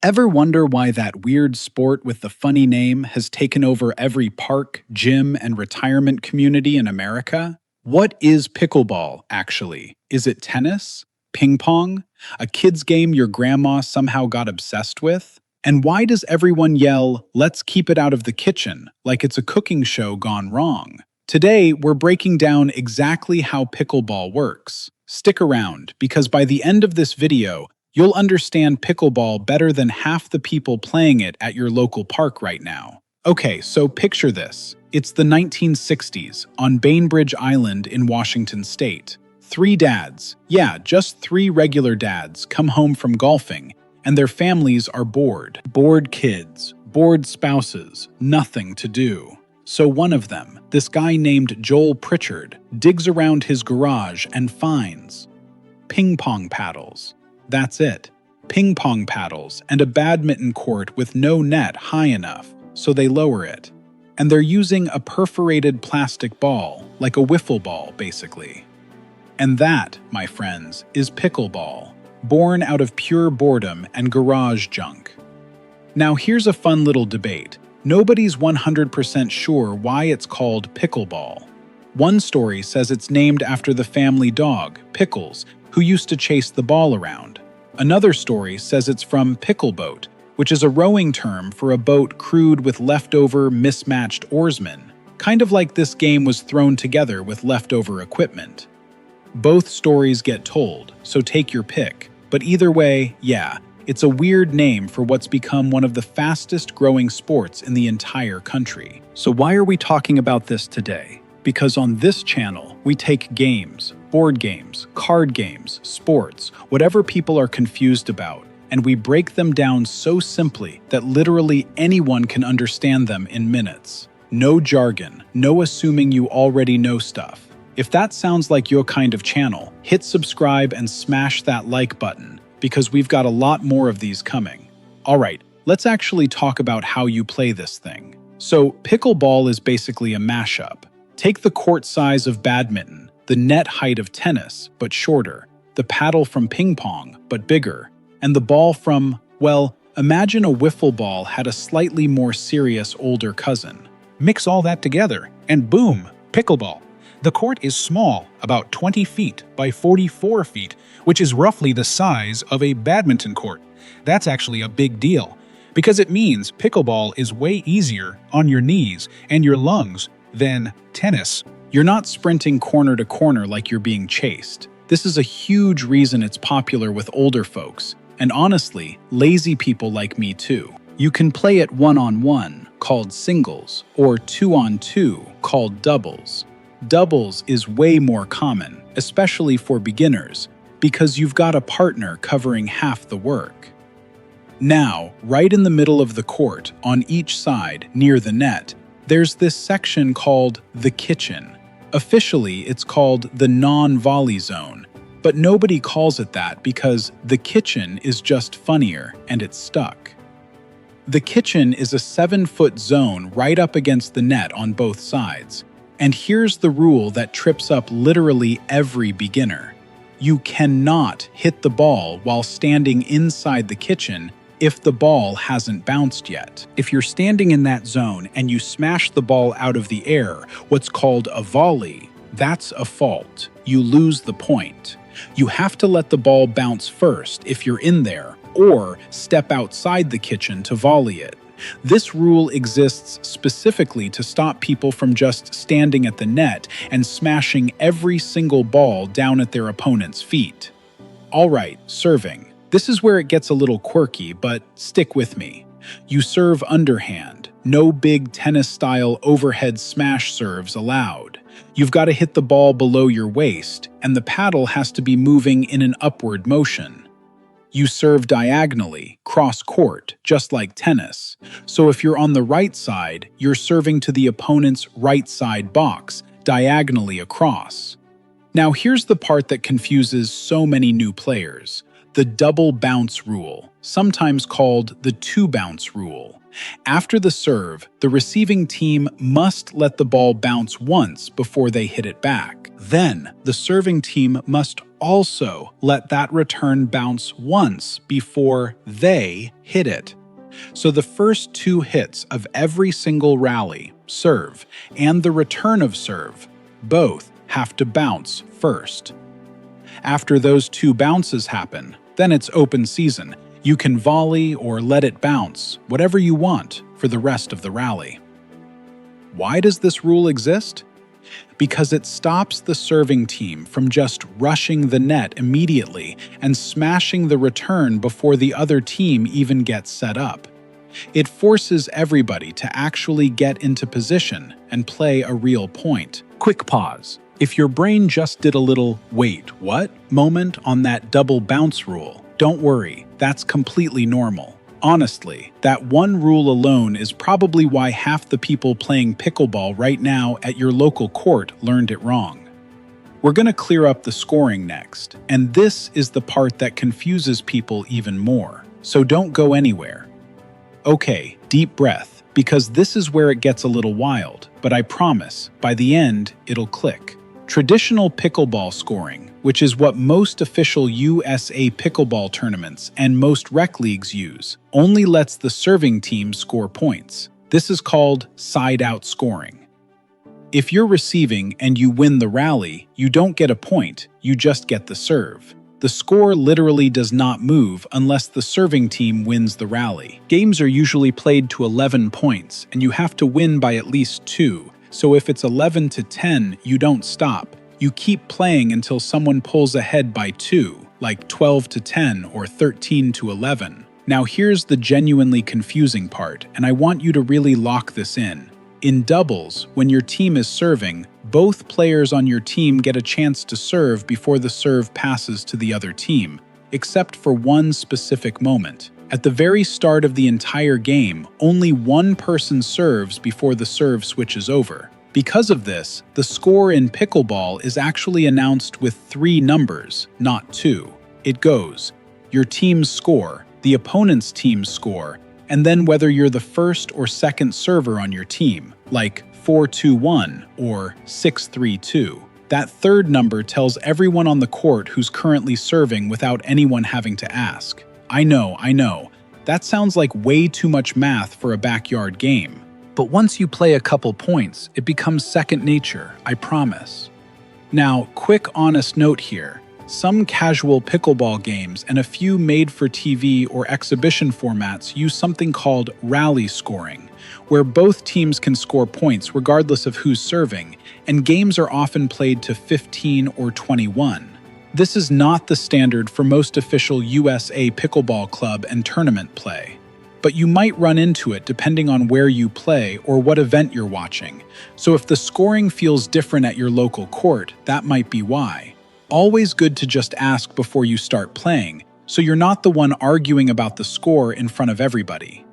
Ever wonder why that weird sport with the funny name has taken over every park, gym, and retirement community in America? What is pickleball, actually? Is it tennis? Ping pong? A kid's game your grandma somehow got obsessed with? And why does everyone yell, "Let's keep it out of the kitchen," like it's a cooking show gone wrong? Today, we're breaking down exactly how pickleball works. Stick around, because by the end of this video, you'll understand pickleball better than half the people playing it at your local park right now. Okay, so picture this. It's the 1960s on Bainbridge Island in Washington state. Three dads, yeah, just three regular dads, come home from golfing, and their families are bored. Bored kids, bored spouses, nothing to do. So one of them, this guy named Joel Pritchard, digs around his garage and finds ping pong paddles. That's it. Ping pong paddles and a badminton court with no net high enough, so they lower it. And they're using a perforated plastic ball, like a wiffle ball, basically. And that, my friends, is pickleball, born out of pure boredom and garage junk. Now here's a fun little debate. Nobody's 100% sure why it's called pickleball. One story says it's named after the family dog, Pickles, who used to chase the ball around. Another story says it's from pickle boat, which is a rowing term for a boat crewed with leftover, mismatched oarsmen, kind of like this game was thrown together with leftover equipment. Both stories get told, so take your pick. But either way, yeah, it's a weird name for what's become one of the fastest growing sports in the entire country. So why are we talking about this today? Because on this channel, we take games, board games, card games, sports, whatever people are confused about, and we break them down so simply that literally anyone can understand them in minutes. No jargon, no assuming you already know stuff. If that sounds like your kind of channel, hit subscribe and smash that like button, because we've got a lot more of these coming. Alright, let's actually talk about how you play this thing. So, pickleball is basically a mashup. Take the court size of badminton, the net height of tennis, but shorter, the paddle from ping pong, but bigger, and the ball from, well, imagine a wiffle ball had a slightly more serious older cousin. Mix all that together, and boom, pickleball. The court is small, about 20 feet by 44 feet, which is roughly the size of a badminton court. That's actually a big deal, because it means pickleball is way easier on your knees and your lungs than tennis. You're not sprinting corner to corner like you're being chased. This is a huge reason it's popular with older folks, and honestly, lazy people like me too. You can play it one-on-one, called singles, or two-on-two, called doubles. Doubles is way more common, especially for beginners, because you've got a partner covering half the work. Now, right in the middle of the court, on each side, near the net, there's this section called the kitchen. Officially, it's called the non-volley zone, but nobody calls it that because the kitchen is just funnier and it's stuck. The kitchen is a 7-foot zone right up against the net on both sides. And here's the rule that trips up literally every beginner. You cannot hit the ball while standing inside the kitchen if the ball hasn't bounced yet. If you're standing in that zone and you smash the ball out of the air, what's called a volley, that's a fault. You lose the point. You have to let the ball bounce first if you're in there, or step outside the kitchen to volley it. This rule exists specifically to stop people from just standing at the net and smashing every single ball down at their opponent's feet. Alright, serving. This is where it gets a little quirky, but stick with me. You serve underhand. No big tennis-style overhead smash serves allowed. You've got to hit the ball below your waist, and the paddle has to be moving in an upward motion. You serve diagonally, cross-court, just like tennis. So if you're on the right side, you're serving to the opponent's right side box, diagonally across. Now here's the part that confuses so many new players. The double bounce rule, sometimes called the two bounce rule. After the serve, the receiving team must let the ball bounce once before they hit it back. Then, the serving team must also let that return bounce once before they hit it. So the first two hits of every single rally, serve, and the return of serve, both have to bounce first. After those two bounces happen, then it's open season. You can volley or let it bounce, whatever you want, for the rest of the rally. Why does this rule exist? Because it stops the serving team from just rushing the net immediately and smashing the return before the other team even gets set up. It forces everybody to actually get into position and play a real point. Quick pause. If your brain just did a little "wait, what?" moment on that double bounce rule, don't worry, that's completely normal. Honestly, that one rule alone is probably why half the people playing pickleball right now at your local court learned it wrong. We're going to clear up the scoring next, and this is the part that confuses people even more, so don't go anywhere. Okay, deep breath, because this is where it gets a little wild, but I promise, by the end, it'll click. Traditional pickleball scoring, which is what most official USA pickleball tournaments and most rec leagues use, only lets the serving team score points. This is called side-out scoring. If you're receiving and you win the rally, you don't get a point, you just get the serve. The score literally does not move unless the serving team wins the rally. Games are usually played to 11 points, and you have to win by at least 2. So if it's 11-10, you don't stop. You keep playing until someone pulls ahead by 2, like 12-10 or 13-11. Now here's the genuinely confusing part, and I want you to really lock this in. In doubles, when your team is serving, both players on your team get a chance to serve before the serve passes to the other team, except for one specific moment. At the very start of the entire game, only one person serves before the serve switches over. Because of this, the score in pickleball is actually announced with 3 numbers, not 2. It goes, your team's score, the opponent's team's score, and then whether you're the first or second server on your team, like 4-2-1 or 6-3-2. That third number tells everyone on the court who's currently serving without anyone having to ask. I know. That sounds like way too much math for a backyard game. But once you play a couple points, it becomes second nature, I promise. Now, quick honest note here. Some casual pickleball games and a few made-for-TV or exhibition formats use something called rally scoring, where both teams can score points regardless of who's serving, and games are often played to 15 or 21. This is not the standard for most official USA pickleball club and tournament play, but you might run into it depending on where you play or what event you're watching, so if the scoring feels different at your local court, that might be why. Always good to just ask before you start playing, so you're not the one arguing about the score in front of everybody.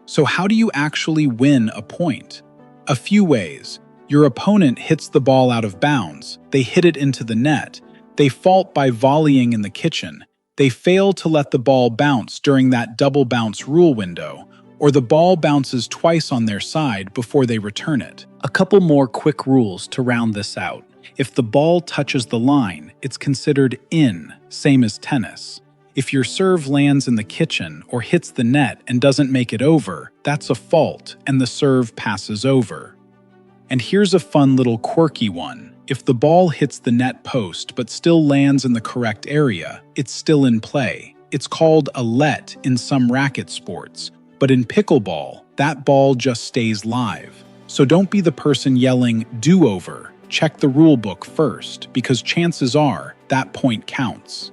So how do you actually win a point? A few ways. Your opponent hits the ball out of bounds, they hit it into the net, they fault by volleying in the kitchen, they fail to let the ball bounce during that double bounce rule window, or the ball bounces twice on their side before they return it. A couple more quick rules to round this out. If the ball touches the line, it's considered in, same as tennis. If your serve lands in the kitchen or hits the net and doesn't make it over, that's a fault and the serve passes over. And here's a fun little quirky one. If the ball hits the net post but still lands in the correct area, it's still in play. It's called a let in some racket sports, but in pickleball, that ball just stays live. So don't be the person yelling "do-over." Check the rule book first, because chances are that point counts.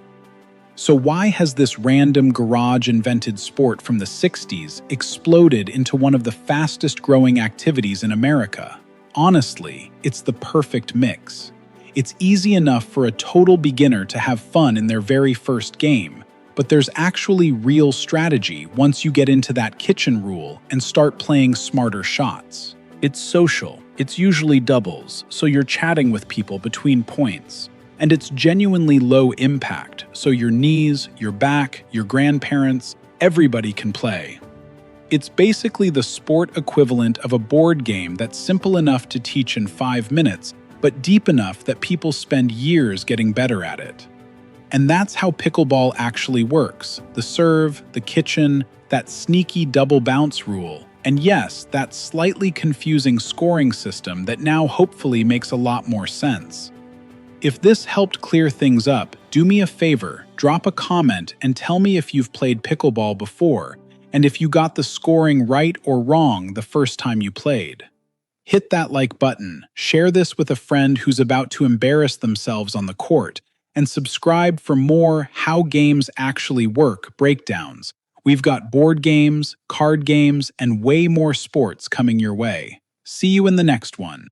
So why has this random garage-invented sport from the 60s exploded into one of the fastest-growing activities in America? Honestly, it's the perfect mix. It's easy enough for a total beginner to have fun in their very first game, but there's actually real strategy once you get into that kitchen rule and start playing smarter shots. It's social. It's usually doubles, so you're chatting with people between points. And it's genuinely low impact, so your knees, your back, your grandparents, everybody can play. It's basically the sport equivalent of a board game that's simple enough to teach in 5 minutes, but deep enough that people spend years getting better at it. And that's how pickleball actually works. The serve, the kitchen, that sneaky double bounce rule, and yes, that slightly confusing scoring system that now hopefully makes a lot more sense. If this helped clear things up, do me a favor, drop a comment and tell me if you've played pickleball before, and if you got the scoring right or wrong the first time you played. Hit that like button, share this with a friend who's about to embarrass themselves on the court, and subscribe for more How Games Actually Work breakdowns. We've got board games, card games, and way more sports coming your way. See you in the next one.